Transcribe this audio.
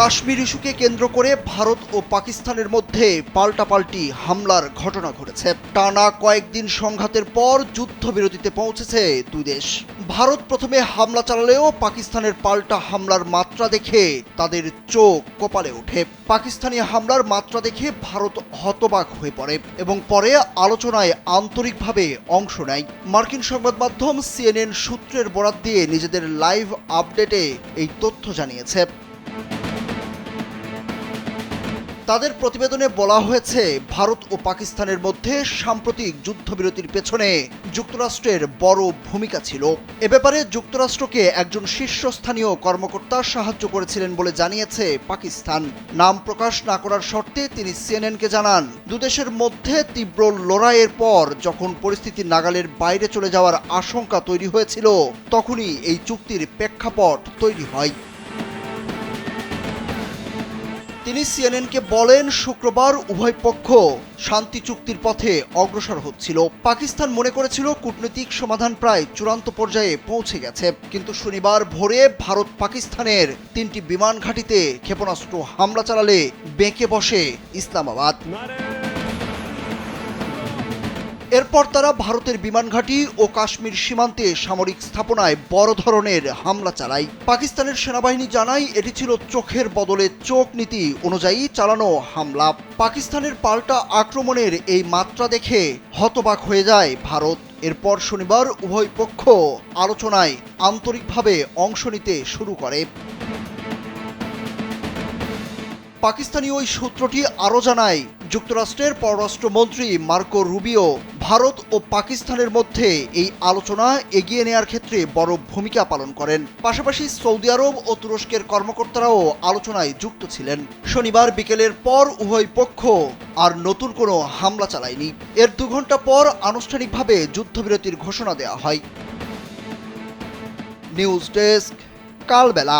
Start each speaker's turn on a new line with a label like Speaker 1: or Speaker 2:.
Speaker 1: কাশ্মীর ইস্যুকে কেন্দ্র করে ভারত ও পাকিস্তানের মধ্যে পাল্টাপাল্টি হামলার ঘটনা ঘটেছে। টানা কয়েকদিন সংঘাতের পর যুদ্ধবিরতিতে পৌঁছেছে দুই দেশ। ভারত প্রথমে হামলা চালালেও পাকিস্তানের পাল্টা হামলার মাত্রা দেখে তাদের চোখ কপালে ওঠে। পাকিস্তানি হামলার মাত্রা দেখে ভারত হতবাক হয়ে পড়ে এবং পরে আলোচনায় আন্তরিকভাবে অংশ নেয়। মার্কিন সংবাদ মাধ্যম CNN সূত্রের বরাত দিয়ে নিজেদের লাইভ আপডেটে এই তথ্য জানিয়েছে। তাদের প্রতিবেদনে বলা হয়েছে, ভারত ও পাকিস্তানের মধ্যে সাম্প্রতিক যুদ্ধবিরতির পেছনে যুক্তরাষ্ট্রের বড় ভূমিকা ছিল। এ ব্যাপারে যুক্তরাষ্ট্রকে একজন শীর্ষস্থানীয় কর্মকর্তা সাহায্য করেছিলেন বলে জানিয়েছে পাকিস্তান। নাম প্রকাশ না করার শর্তে তিনি সিএনএনকে জানান, দুদেশের মধ্যে তীব্র লড়াইয়ের পর যখন পরিস্থিতি নাগালের বাইরে চলে যাওয়ার আশঙ্কা তৈরি হয়েছিল, তখনই এই চুক্তির প্রেক্ষাপট তৈরি হয়। তিনি সিএনএনকে বলেন, শুক্রবার উভয় পক্ষ শান্তি চুক্তির পথে অগ্রসর হচ্ছিল। পাকিস্তান মনে করেছিল কূটনৈতিক সমাধান প্রায় চূড়ান্ত পর্যায়ে পৌঁছে গেছে, কিন্তু শনিবার ভোরে ভারত পাকিস্তানের 3টি বিমান ঘাঁটিতে ক্ষেপণাস্ত্র হামলা চালালে বেঁকে বসে ইসলামাবাদ। এরপর তারা ভারতের বিমান ঘাঁটি ও কাশ্মীর সীমান্তে সামরিক স্থাপনায় বড় ধরনের হামলা চালায়। পাকিস্তানের সেনাবাহিনী জানায়, এটি ছিল চোখের বদলে চোখ নীতি অনুযায়ী চালানো হামলা। পাকিস্তানের পাল্টা আক্রমণের এই মাত্রা দেখে হতবাক হয়ে যায় ভারত। এরপর শনিবার উভয় পক্ষ আলোচনায় আন্তরিকভাবে অংশ নিতে শুরু করে। পাকিস্তানি ওই সূত্রটি আরও জানায়, যুক্তরাষ্ট্রের পররাষ্ট্রমন্ত্রী মার্কো রুবিও ভারত ও পাকিস্তানের মধ্যে এই আলোচনা এগিয়ে নেয়ার ক্ষেত্রে বড় ভূমিকা পালন করেন। পাশাপাশি সৌদি আরব ও তুরস্কের কর্মকর্তারাও আলোচনায় যুক্ত ছিলেন। শনিবার বিকেলের পর উভয় পক্ষ আর নতুন কোনো হামলা চালায়নি। এর 2 ঘন্টা পর আনুষ্ঠানিকভাবে যুদ্ধবিরতির ঘোষণা দেওয়া হয়। নিউজ ডেস্ক, কালবেলা।